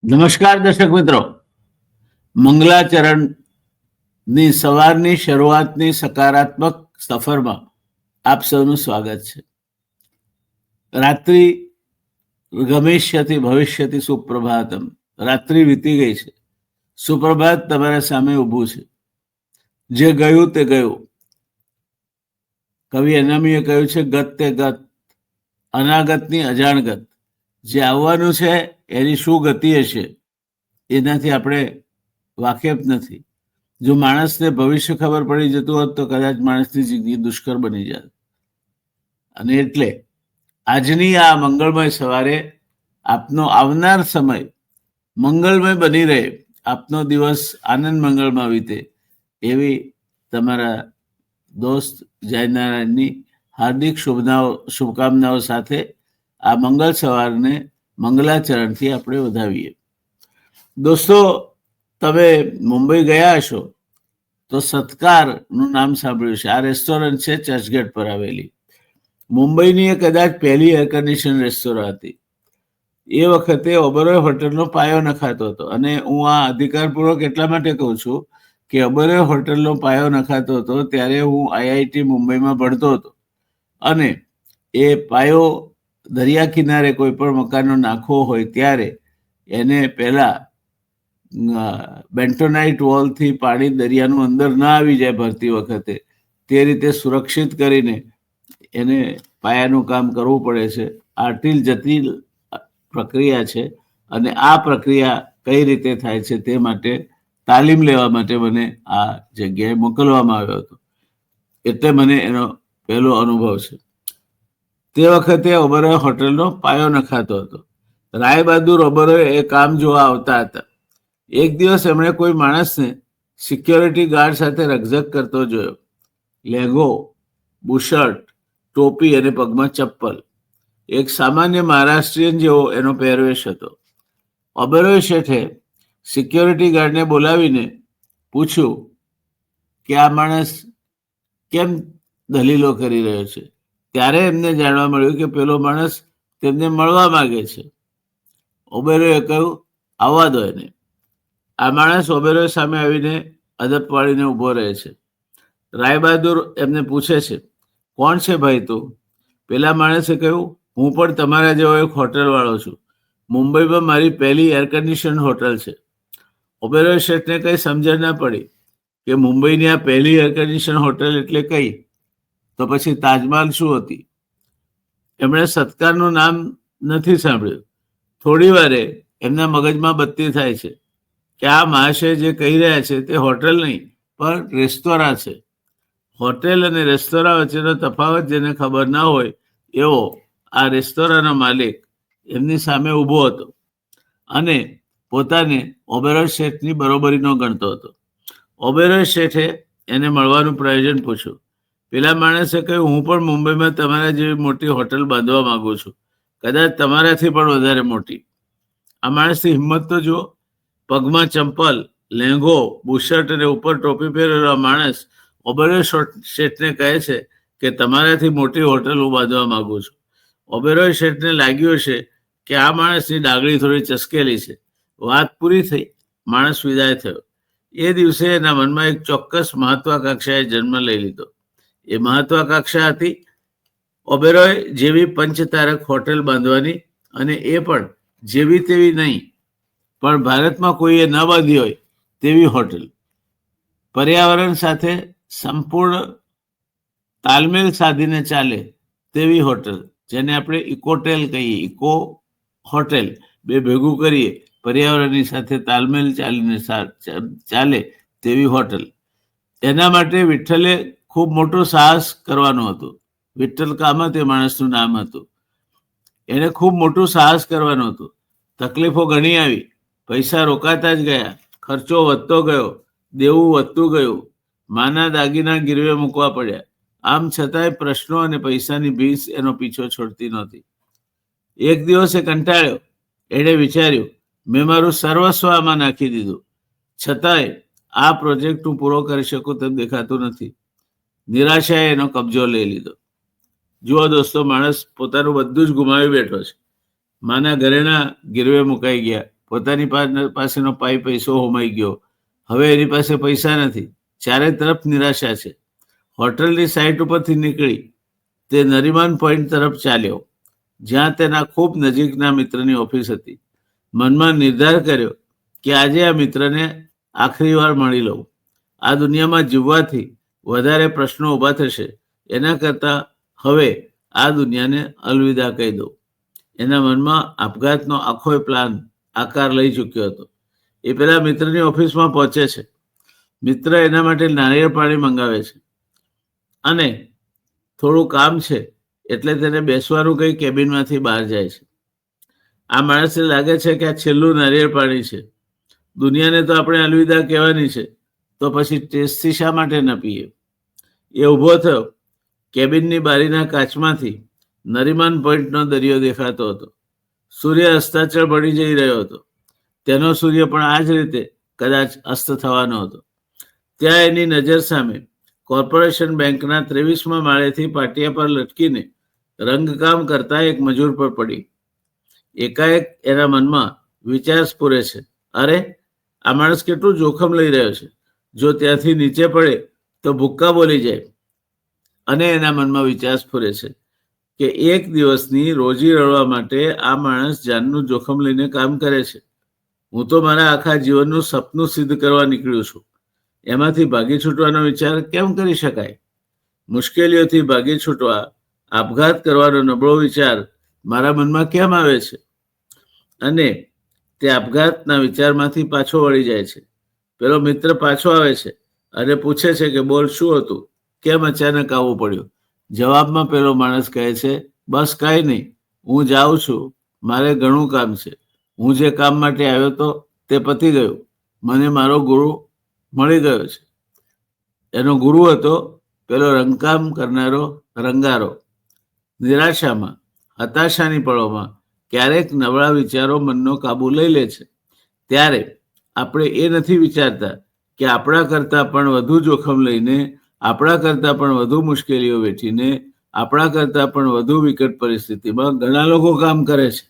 નમસ્કાર દર્શક મિત્રો, મંગલાચરણની સવારની શરૂઆતની સકારાત્મક સફરમાં આપ સૌનું સ્વાગત છે. રાત્રિ ગમેષ્યતિ ભવિષ્યતિ સુપ્રભાતમ. રાત્રિ વીતી ગઈ છે, સુપ્રભાત તમારા સામે ઊભું છે. જે ગયું તે ગયું. કવિ અનામીએ કહ્યું છે, ગત તે ગત, અનાગતની અજાણગત. જે આવવાનું છે એની શું ગતિ હશે એનાથી આપણે વાકેફ નથી. જો માણસને ભવિષ્ય ખબર પડી જતું હોત તો કદાચ માણસની જિંદગી દુષ્કર બની જાત. અને એટલે આજની આ મંગળમય સવારે આપનો આવનાર સમય મંગળમય બની રહે, આપનો દિવસ આનંદ મંગળમાં વીતે, એવી તમારા દોસ્ત જયનારાયણની હાર્દિક શુભકામનાઓ સાથે આ મંગળ સવારને મંગલાચરણથી આપણે વધાવીએ. દોસ્તો, તમે મુંબઈ ગયા હશો તો સત્કારનું નામ સાંભળ્યું છે. આ રેસ્ટોરન્ટ છે ચર્ચગેટ પર આવેલી. મુંબઈની એ કદાચ પહેલી એર કન્ડિશન રેસ્ટોરન્ટ હતી. એ વખતે ઓબરોય હોટલનો પાયો નખાતો હતો. અને હું આ અધિકારપૂર્વક એટલા માટે કહું છું કે ઓબરોય હોટલનો પાયો નખાતો હતો ત્યારે હું આઈઆઈટી મુંબઈમાં ભણતો હતો. અને એ પાયો દરિયા કિનારે કોઈ પણ મકાનનો નાખવો હોય ત્યારે એને પહેલા બેન્ટોનાઇટ વોલથી પાણી દરિયાનું અંદર ના આવી જાય ભરતી વખતે, તે રીતે સુરક્ષિત કરીને એને પાયાનું કામ કરવું પડે છે. આટલી જટિલ પ્રક્રિયા છે અને આ પ્રક્રિયા કઈ રીતે થાય છે તે માટે તાલીમ લેવા માટે મને આ જગ્યાએ મોકલવામાં આવ્યો હતો. એટલે મને એનો પહેલો અનુભવ છે. તે વખતે ઓબરોય હોટલનો પાયો નખાતો હતો. રાયબહાદુર ઓબરોય એ કામ જોવા આવતા હતા. એક દિવસ એમણે કોઈ માણસને સિક્યોરિટી ગાર્ડ સાથે રકઝક કરતો જોયો. લેંઘો, બુશર્ટ, ટોપી અને પગમાં ચપ્પલ. એક સામાન્ય મહારાષ્ટ્રીયન જેવો એનો પહેરવેશ હતો. ઓબરોય શેઠે સિક્યોરિટી ગાર્ડને બોલાવીને પૂછ્યું કે આ માણસ કેમ દલીલો કરી રહ્યો છે. ત્યારે એમને જાણવા મળ્યું કે પેલો માણસ તેમને મળવા માંગે છે. ઓબેરોયે કહ્યું, આવવા દો એને. આ માણસ ઓબેરોય સામે આવીને અદબ પાડીને ઊભો રહે છે. રાયબહાદુર એમને પૂછે છે, કોણ છે ભાઈ તું? પેલા માણસે કહ્યું, હું પણ તમારા જેવો એક હોટલવાળો છું. મુંબઈમાં મારી પહેલી એર કન્ડિશન હોટલ છે. ઓબેરોય શેઠને કંઈ સમજણ ના પડી કે મુંબઈની આ પહેલી એર કન્ડિશન હોટલ એટલે કઈ, તો પછી તાજમહાલ શું હતી? એમણે સત્કારનું નામ નથી સાંભળ્યું. થોડી વારે એમના મગજમાં બત્તી થાય છે કે આ મહાશય જે કહી રહ્યા છે તે હોટલ નહીં પણ રેસ્ટોરાં છે. હોટેલ અને રેસ્ટોરાં વચ્ચેનો તફાવત જેને ખબર ના હોય એવો આ રેસ્ટોરાંનો માલિક એમની સામે ઊભો હતો અને પોતાને ઓબેરોય શેઠની બરોબરીનો ગણતો હતો. ઓબેરોય શેઠે એને મળવાનું પ્રયોજન પૂછ્યું. પેલા માણસે કહ્યું, હું પણ મુંબઈમાં તમારા જેવી મોટી હોટલ બાંધવા માંગુ છું, કદાચ તમારાથી પણ વધારે મોટી. આ માણસની હિંમત તો જુઓ. પગમાં ચંપલ, લેંઘો, બુશર્ટ અને ઉપર ટોપી પહેરેલો આ માણસ ઓબેરોય શેઠને કહે છે કે તમારાથી મોટી હોટલ હું બાંધવા માંગુ છું. ઓબેરોય શેઠને લાગ્યું છે કે આ માણસની ડાગડી થોડી ચસકેલી છે. વાત પૂરી થઈ. માણસ વિદાય થયો. એ દિવસે એના મનમાં એક ચોક્કસ મહત્વાકાંક્ષાએ જન્મ લઈ લીધો. એ મહત્વાકાંક્ષા હતી ઓબેરોય જેવી પંચતારક હોટેલ બાંધવાની, અને એ પણ જેવી તેવી નહીં, પણ ભારતમાં કોઈએ ન બાંધી હોય તેવી હોટેલ. પર્યાવરણ સાથે સંપૂર્ણ તાલમેલ સાધીને ચાલે તેવી હોટેલ, જેને આપણે ઇકોટેલ કહીએ. ઇકો હોટેલ બે ભેગું કરીએ, પર્યાવરણની સાથે તાલમેલ ચાલે તેવી હોટેલ. એના માટે વિઠ્ઠલે ખૂબ મોટું સાહસ કરવાનું હતું. વિઠ્ઠલ કામત એ માણસનું નામ હતું. એને ખૂબ મોટું સાહસ કરવાનું હતું. તકલીફો ઘણી આવી. પૈસા રોકાતા જ ગયા, ખર્ચો વધતો ગયો, દેવું વધતું ગયું, માના દાગીના ગીરવે મૂકવા પડ્યા. આમ છતાંય પ્રશ્નો અને પૈસાની ભીસ એનો પીછો છોડતી નહોતી. એક દિવસે કંટાળ્યો. એણે વિચાર્યું, મેં મારું સર્વસ્વ આમાં નાખી દીધું, છતાંય આ પ્રોજેક્ટ હું પૂરો કરી શકું તેમ દેખાતું નથી. નિરાશાએ એનો કબજો લઈ લીધો. જુઓ દોસ્તો, માણસ પોતાનું બધું જ ગુમાવી બેઠો છે. માના ઘરેણા ગીરવે મુકાઈ ગયા, પોતાની પાસેનો પૈસો હોમાઈ ગયો, હવે એની પાસે પૈસા નથી, ચારે તરફ નિરાશા છે. હોટલની સાઇટ ઉપરથી નીકળી તે નરીમાન પોઈન્ટ તરફ ચાલ્યો, જ્યાં તેના ખૂબ નજીકના મિત્રની ઓફિસ હતી. મનમાં નિર્ધાર કર્યો કે આજે આ મિત્રને આખરી વાર મળી લઉં. આ દુનિયામાં જીવવાથી વધારે પ્રશ્નો ઊભા થશે, એના કરતાં હવે આ દુનિયાને અલવિદા કહી દઉં. એના મનમાં આપઘાતનો આખો પ્લાન આકાર લઈ ચૂક્યો હતો. એ પેલા મિત્રની ઓફિસમાં પહોંચે છે. મિત્ર એના માટે નારિયેળ પાણી મંગાવે છે અને થોડું કામ છે એટલે તેને બેસવાનું કંઈ કેબિનમાંથી બહાર જાય છે. આ માણસને લાગે છે કે આ છેલ્લું નારિયેળ પાણી છે. દુનિયાને તો આપણે અલવિદા કહેવાની છે, તો પછી ટેસ્ટથી શા માટે ન પીએ? એ ઊભો થયો. કેબિનની બારીના કાચમાંથી નરીમાન પોઈન્ટનો દરિયો દેખાતો હતો. સૂર્ય અસ્તાચળ પડી જઈ રહ્યો હતો. તેનો સૂર્ય પણ આ જ રીતે કદાચ અસ્ત થવાનો હતો. ત્યાં એની નજર સામે કોર્પોરેશન બેંકના 23મા માળેથી પાટિયા પર લટકીને રંગકામ કરતા એક મજૂર પર પડી. એકાએક એના મનમાં વિચાર સ્ફુરે છે, અરે આ માણસ કેટલું જોખમ લઈ રહ્યો છે, જો ત્યાંથી નીચે પડે તો ભૂક્કા બોલી જાય. અને એના મનમાં વિચાર સ્ફુરે છે કે એક દિવસની રોજી રળવા માટે આ માણસ જાનનું જોખમ લઈને કામ કરે છે. હું તો મારા આખા જીવનનું સપનું સિદ્ધ કરવા નીકળ્યું છું, એમાંથી ભાગી છૂટવાનો વિચાર કેમ કરી શકાય? મુશ્કેલીઓથી ભાગી છૂટવા આપઘાત કરવાનો નબળો વિચાર મારા મનમાં કેમ આવે છે? અને તે આપઘાતના વિચારમાંથી પાછો વળી જાય છે. પેલો મિત્ર પાછો આવે છે અને પૂછે છે કે બોલ, શું હતું? કેમ અચાનક આવવું પડ્યું? જવાબમાં પેલો માણસ કહે છે, બસ કાંઈ નહીં, હું જાઉં છું, મારે ઘણું કામ છે. હું જે કામ માટે આવ્યો હતો તે પતી ગયું. મને મારો ગુરુ મળી ગયો છે. એનો ગુરુ હતો પેલો રંગકામ કરનારો રંગારો. નિરાશામાં, હતાશાની પળોમાં ક્યારેક નબળા વિચારો મનનો કાબુ લઈ લે છે. ત્યારે આપણે એ નથી વિચારતા કે આપણા કરતાં પણ વધુ જોખમ લઈને, આપણા કરતાં પણ વધુ મુશ્કેલીઓ વેઠીને, આપણા કરતાં પણ વધુ વિકટ પરિસ્થિતિમાં ઘણા લોકો કામ કરે છે.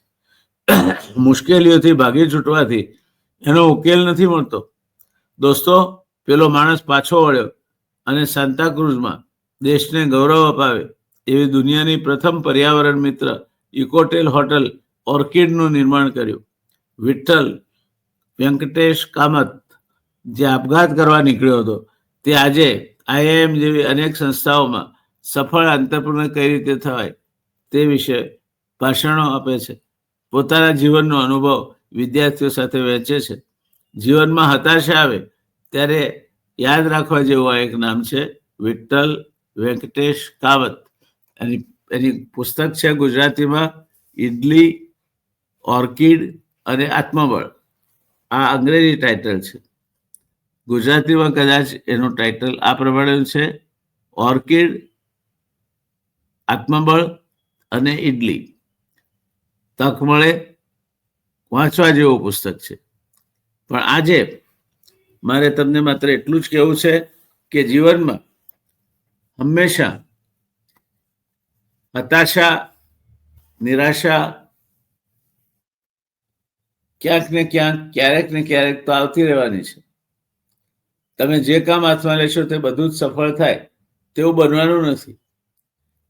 મુશ્કેલીઓથી ભાગી છૂટવાથી એનો ઉકેલ નથી મળતો. દોસ્તો, પેલો માણસ પાછો વળ્યો અને સાન્તાક્રુઝમાં દેશને ગૌરવ અપાવે એવી દુનિયાની પ્રથમ પર્યાવરણ મિત્ર ઇકોટેલ હોટલ ઓર્કિડનું નિર્માણ કર્યું. વિઠ્ઠલ વેંકટેશ કામત જે આપઘાત કરવા નીકળ્યો હતો, તે આજે IIM જેવી અનેક સંસ્થાઓમાં સફળ આંતરપ્રનર કઈ રીતે થવાય તે વિશે ભાષણો આપે છે. પોતાના જીવનનો અનુભવ વિદ્યાર્થીઓ સાથે વહેંચે છે. જીવનમાં હતાશા આવે ત્યારે યાદ રાખવા જેવું આ એક નામ છે, વિઠ્ઠલ વેંકટેશ કામત. એની પુસ્તક છે ગુજરાતીમાં ઇડલી, ઓર્કિડ અને આત્મબળ. આ અંગ્રેજી ટાઇટલ છે. ગુજરાતીમાં કદાચ એનું ટાઇટલ આ પ્રમાણે છે, ઓર્કિડ, આત્મબળ અને ઇડલી. તક મળે વાંચવા જેવું પુસ્તક છે. પણ આજે મારે તમને માત્ર એટલું જ કહેવું છે કે જીવનમાં હંમેશા હતાશા, નિરાશા ક્યાંક ને ક્યાંક, ક્યારેક ને ક્યારેક તો આવતી રહેવાની છે. તમે જે કામ હાથમાં લેશો તે બધું જ સફળ થાય તેવું બનવાનું નથી.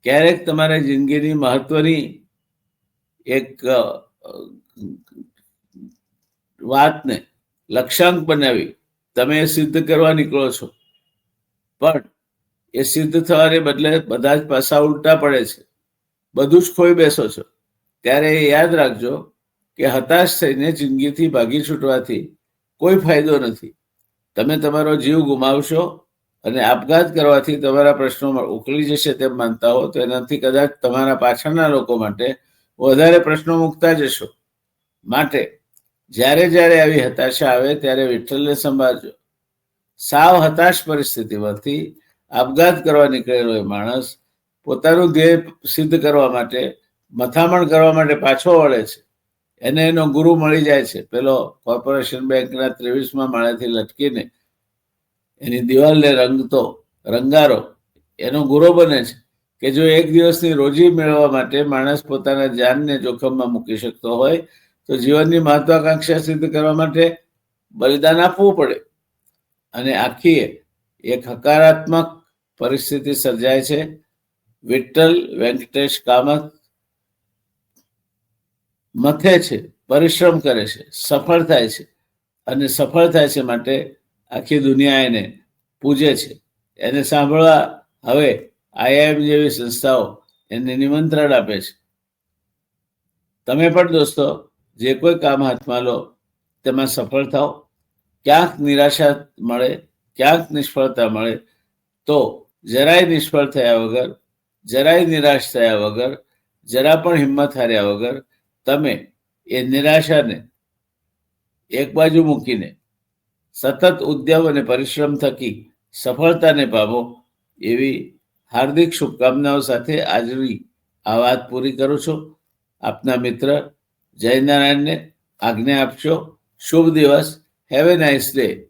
ક્યારેક તમારા જિંદગીની મહત્વની એક વાતને લક્ષ્યાંક બનાવી તમે એ સિદ્ધ કરવા નીકળો છો, પણ એ સિદ્ધ થવાને બદલે બધા જ પાસા ઉલટા પડે છે, બધું જ ખોઈ બેસો છો. ત્યારે એ યાદ રાખજો કે હતાશ થઈને જિંદગીથી ભાગી છૂટવાથી કોઈ ફાયદો નથી. તમે તમારો જીવ ગુમાવશો અને આપઘાત કરવાથી તમારા પ્રશ્નો ઉકલી જશે તેમ માનતા હો તો એનાથી કદાચ તમારા પાછળના લોકો માટે વધારે પ્રશ્નો મૂકતા જશો. માટે જ્યારે જ્યારે આવી હતાશા આવે ત્યારે વિઠ્ઠલને સંભાળજો. સાવ હતાશ પરિસ્થિતિમાંથી આપઘાત કરવા નીકળેલો એ માણસ પોતાનું ધ્યેય સિદ્ધ કરવા માટે, મથામણ કરવા માટે પાછો વળે છે. એને એનો ગુરુ મળી જાય છે. પેલો કોર્પોરેશન બેંકના 23મા માળેથી લટકીને એની દિવાલને રંગતો રંગારો એનો ગુરુ બને છે કે જો એક દિવસની રોજી મેળવવા માટે માણસ પોતાના જાનને જોખમમાં મૂકી શકતો હોય તો જીવનની મહત્વાકાંક્ષા સિદ્ધ કરવા માટે બલિદાન આપવું પડે અને આખી એક હકારાત્મક પરિસ્થિતિ સર્જાય છે. વિઠ્ઠલ વેંકટેશ કામત મથે છે, પરિશ્રમ કરે છે, સફળ થાય છે અને સફળ થાય છે માટે આખી દુનિયા એને પૂજે છે. એને સાંભળવા હવે IIM જેવી સંસ્થાઓ એને નિમંત્રણ આપે છે. તમે પણ દોસ્તો જે કોઈ કામ હાથમાં લો તેમાં સફળ થાઓ. ક્યાંક નિરાશા મળે, ક્યાંક નિષ્ફળતા મળે તો જરાય નિષ્ફળ થયા વગર, જરાય નિરાશ થયા વગર, જરા પણ હિંમત હાર્યા વગર તમે એ નિરાશાને એક બાજુ મૂકીને સતત ઉદ્યમ અને પરિશ્રમ થકી સફળતાને પામો એવી હાર્દિક શુભકામનાઓ સાથે આજની આ વાત પૂરી કરું છું. આપના મિત્ર જયનારાયણને આજ્ઞા આપશો. શુભ દિવસ. Have a nice day.